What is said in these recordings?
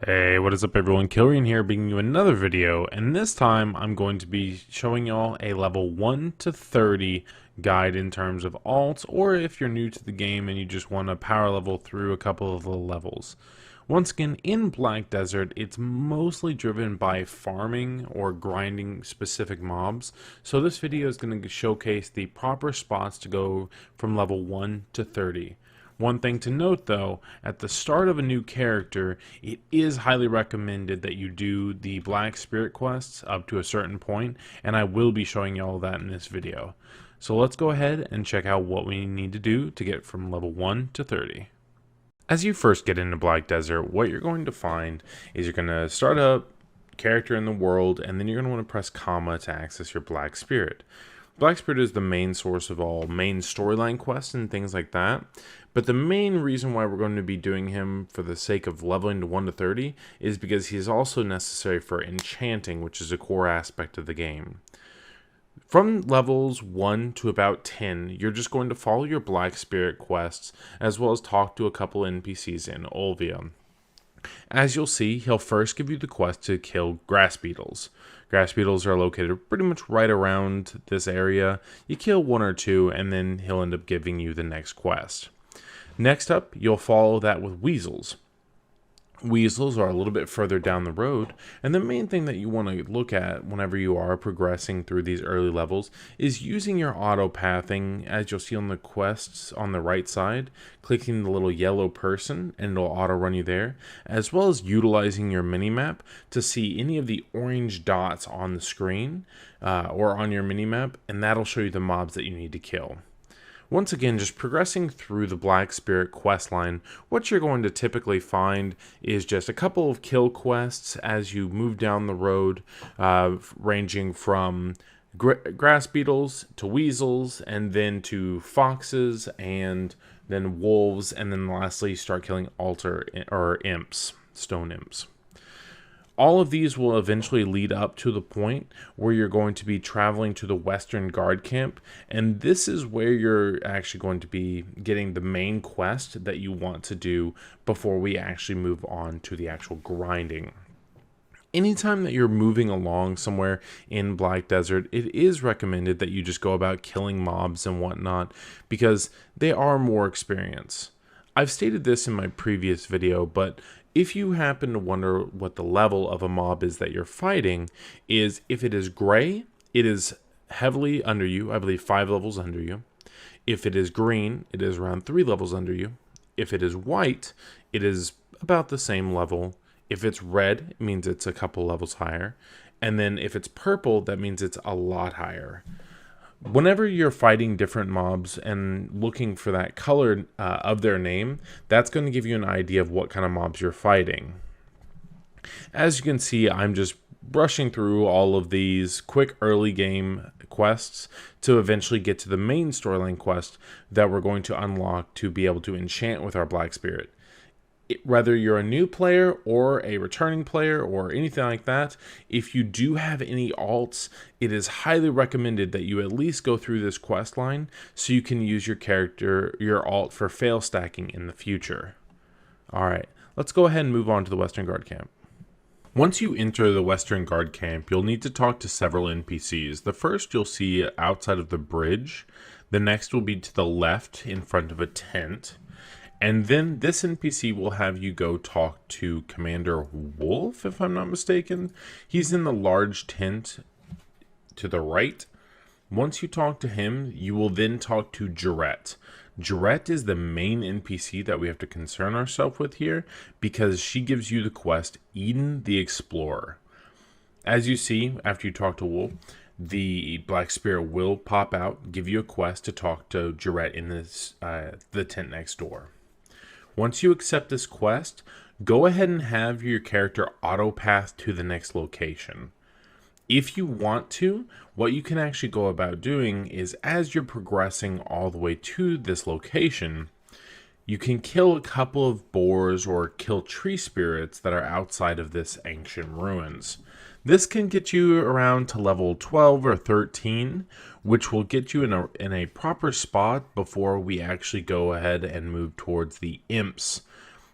Hey, what is up everyone? Kilryan here, bringing you another video, and this time I'm going to be showing y'all a level 1 to 30 guide in terms of alts, or if you're new to the game and you just want to power level through a couple of the levels. Once again, in Black Desert, it's mostly driven by farming or grinding specific mobs, so this video is going to showcase the proper spots to go from level 1 to 30. One thing to note though, at the start of a new character, it is highly recommended that you do the Black Spirit quests up to a certain point, and I will be showing you all that in this video. So let's go ahead and check out what we need to do to get from level 1 to 30. As you first get into Black Desert, what you're going to find is you're going to start up character in the world, and then you're going to want to press comma to access your Black Spirit. Black Spirit is the main source of all main storyline quests and things like that, but the main reason why we're going to be doing him for the sake of leveling to 1 to 30 is because he is also necessary for enchanting, which is a core aspect of the game. From levels 1 to about 10, you're just going to follow your Black Spirit quests, as well as talk to a couple NPCs in Olvia. As you'll see, he'll first give you the quest to kill grass beetles. Grass beetles are located pretty much right around this area. You kill one or two, and then he'll end up giving you the next quest. Next up, you'll follow that with weasels. Weasels are a little bit further down the road, and the main thing that you want to look at whenever you are progressing through these early levels is using your auto pathing, as you'll see on the quests on the right side, clicking the little yellow person and it'll auto run you there, as well as utilizing your minimap to see any of the orange dots on the screen or on your minimap, and that'll show you the mobs that you need to kill. Once again, just progressing through the Black Spirit quest line, what you're going to typically find is just a couple of kill quests as you move down the road, ranging from grass beetles to weasels, and then to foxes, and then wolves, and then lastly start killing altar or imps, stone imps. All of these will eventually lead up to the point where you're going to be traveling to the Western Guard Camp, and this is where you're actually going to be getting the main quest that you want to do before we actually move on to the actual grinding. Anytime that you're moving along somewhere in Black Desert, it is recommended that you just go about killing mobs and whatnot, because they are more experience. I've stated this in my previous video, but if you happen to wonder what the level of a mob is that you're fighting, is if it is gray, it is heavily under you, I believe 5 levels under you. If it is green, it is around 3 levels under you. If it is white, it is about the same level. If it's red, it means it's a couple levels higher. And then if it's purple, that means it's a lot higher. Whenever you're fighting different mobs and looking for that color of their name, that's going to give you an idea of what kind of mobs you're fighting. As you can see, I'm just brushing through all of these quick early game quests to eventually get to the main storyline quest that we're going to unlock to be able to enchant with our Black Spirit. Whether you're a new player or a returning player or anything like that, if you do have any alts, it is highly recommended that you at least go through this quest line so you can use your alt for fail stacking in the future. Alright, let's go ahead and move on to the Western Guard Camp. Once you enter the Western Guard Camp, you'll need to talk to several NPCs. The first you'll see outside of the bridge. The next will be to the left in front of a tent. And then this NPC will have you go talk to Commander Wolf, if I'm not mistaken. He's in the large tent to the right. Once you talk to him, you will then talk to Jarette. Jarette is the main NPC that we have to concern ourselves with here, because she gives you the quest Eden the Explorer. As you see, after you talk to Wolf, the Black Spirit will pop out, give you a quest to talk to Jarette in the tent next door. Once you accept this quest, go ahead and have your character auto path to the next location. If you want to, what you can actually go about doing is, as you're progressing all the way to this location, you can kill a couple of boars or kill tree spirits that are outside of this ancient ruins. This can get you around to level 12 or 13, which will get you in a proper spot before we actually go ahead and move towards the imps.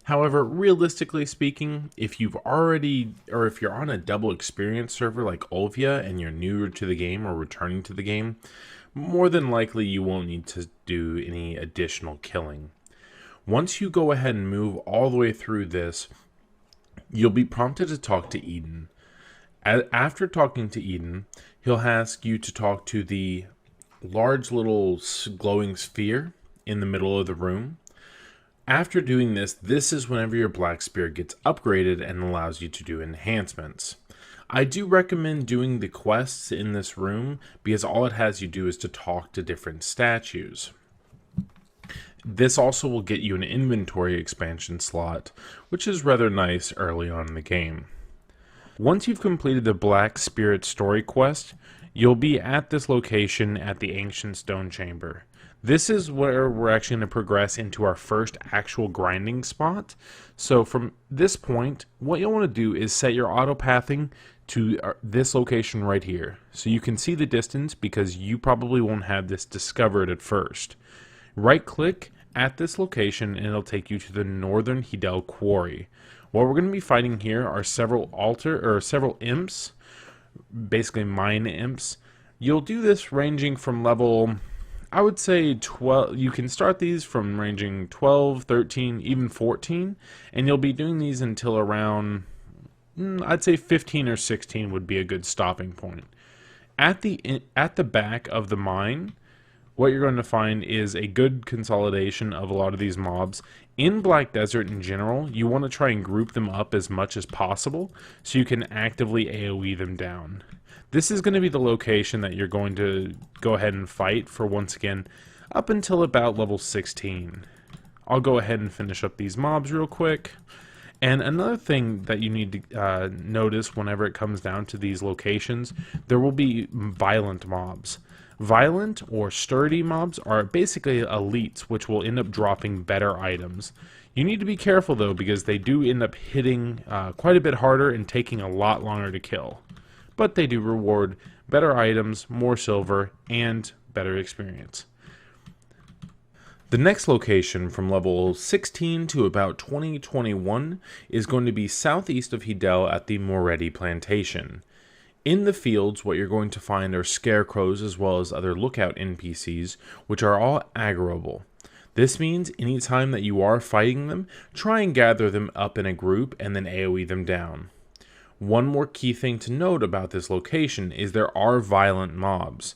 However, realistically speaking, if you've already, or if you're on a double experience server like Olvia and you're newer to the game or returning to the game, more than likely you won't need to do any additional killing. Once you go ahead and move all the way through this, you'll be prompted to talk to Eden. After talking to Eden, he'll ask you to talk to the large little glowing sphere in the middle of the room. After doing this, this is whenever your Black Spirit gets upgraded and allows you to do enhancements. I do recommend doing the quests in this room because all it has you do is to talk to different statues. This also will get you an inventory expansion slot, which is rather nice early on in the game. Once you've completed the Black Spirit story quest, you'll be at this location at the Ancient Stone Chamber. This is where we're actually going to progress into our first actual grinding spot. So from this point, what you'll want to do is set your auto-pathing to this location right here. So you can see the distance because you probably won't have this discovered at first. Right-click at this location and it'll take you to the Northern Hidel Quarry. What we're going to be fighting here are several imps, basically mine imps. You'll do this ranging from level, I would say 12. You can start these from ranging 12, 13, even 14, and you'll be doing these until around, I'd say 15 or 16 would be a good stopping point. At the back of the mine, what you're going to find is a good consolidation of a lot of these mobs. In Black Desert in general, you want to try and group them up as much as possible so you can actively AoE them down. This is going to be the location that you're going to go ahead and fight for, once again, up until about level 16. I'll go ahead and finish up these mobs real quick. And another thing that you need to notice whenever it comes down to these locations, there will be violent mobs. Violent or sturdy mobs are basically elites, which will end up dropping better items. You need to be careful though, because they do end up hitting quite a bit harder and taking a lot longer to kill. But they do reward better items, more silver, and better experience. The next location from level 16 to about 2021 is going to be southeast of Hidel at the Moretti Plantation. In the fields, what you're going to find are scarecrows as well as other lookout NPCs, which are all aggroable. This means anytime that you are fighting them, try and gather them up in a group and then AoE them down. One more key thing to note about this location is there are violent mobs.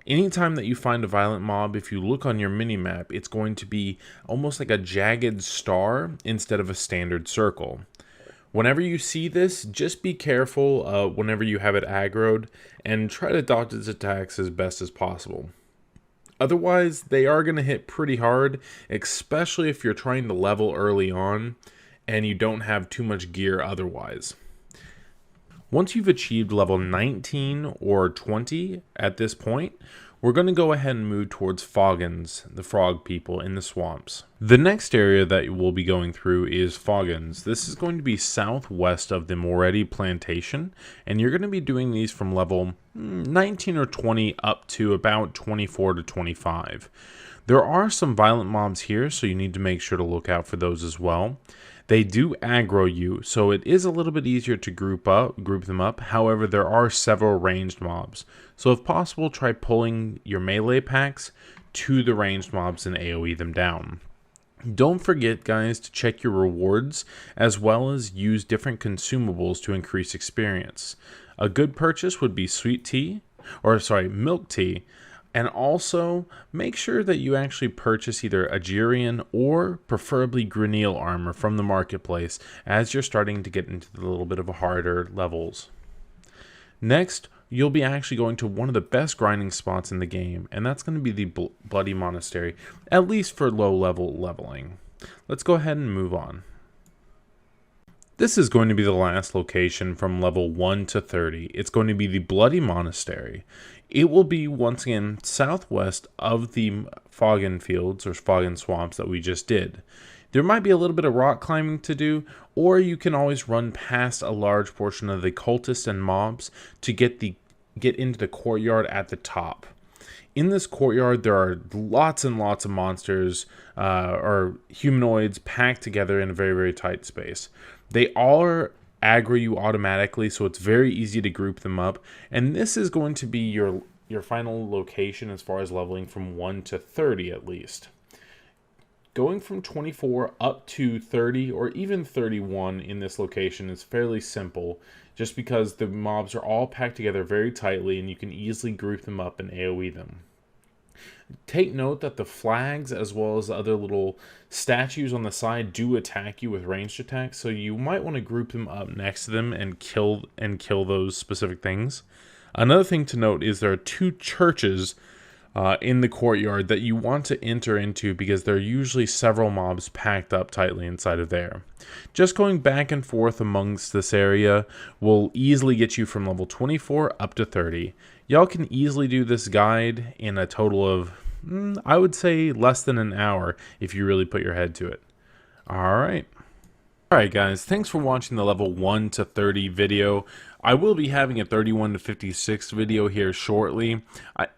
Anytime that you find a violent mob, if you look on your minimap, it's going to be almost like a jagged star instead of a standard circle. Whenever you see this, just be careful whenever you have it aggroed and try to dodge its attacks as best as possible. Otherwise, they are going to hit pretty hard, especially if you're trying to level early on and you don't have too much gear otherwise. Once you've achieved level 19 or 20 at this point, we're going to go ahead and move towards Foggins, the frog people in the swamps. The next area that we'll be going through is Foggins. This is going to be southwest of the Moretti Plantation, and you're going to be doing these from level 19 or 20 up to about 24 to 25. There are some violent mobs here, so you need to make sure to look out for those as well. They do aggro you, so it is a little bit easier to group them up. However, there are several ranged mobs. So if possible, try pulling your melee packs to the ranged mobs and AoE them down. Don't forget, guys, to check your rewards as well as use different consumables to increase experience. A good purchase would be milk tea. And also, make sure that you actually purchase either Agerian or preferably Grineal armor from the marketplace as you're starting to get into the little bit of a harder levels. Next, you'll be actually going to one of the best grinding spots in the game, and that's going to be the Bloody Monastery, at least for low-level leveling. Let's go ahead and move on. This is going to be the last location from level 1 to 30. It's going to be the Bloody Monastery. It will be, once again, southwest of the Foggin fields or Foggin swamps that we just did. There might be a little bit of rock climbing to do, or you can always run past a large portion of the cultists and mobs to get into the courtyard at the top. In this courtyard, there are lots and lots of monsters or humanoids packed together in a very, very tight space. They all aggro you automatically, so it's very easy to group them up. And this is going to be your final location as far as leveling from 1 to 30 at least. Going from 24 up to 30 or even 31 in this location is fairly simple, just because the mobs are all packed together very tightly and you can easily group them up and AoE them. Take note that the flags as well as the other little statues on the side do attack you with ranged attacks, so you might want to group them up next to them and kill those specific things. Another thing to note is there are 2 churches in the courtyard that you want to enter into, because there are usually several mobs packed up tightly inside of there. Just going back and forth amongst this area will easily get you from level 24 up to 30. Y'all can easily do this guide in a total of, I would say, less than an hour if you really put your head to it. Alright. Alright guys, thanks for watching the level 1 to 30 video. I will be having a 31 to 56 video here shortly.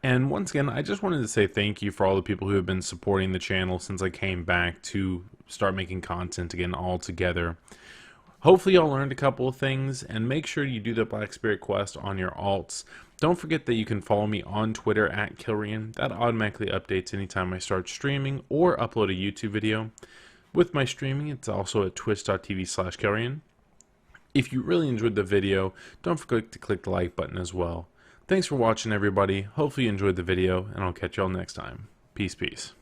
And once again, I just wanted to say thank you for all the people who have been supporting the channel since I came back to start making content again all together. Hopefully y'all learned a couple of things, and make sure you do the Black Spirit quest on your alts. Don't forget that you can follow me on Twitter at Kilryan. That automatically updates anytime I start streaming or upload a YouTube video. With my streaming, it's also at twitch.tv/Kilryan. If you really enjoyed the video, don't forget to click the like button as well. Thanks for watching, everybody. Hopefully you enjoyed the video, and I'll catch y'all next time. Peace, peace.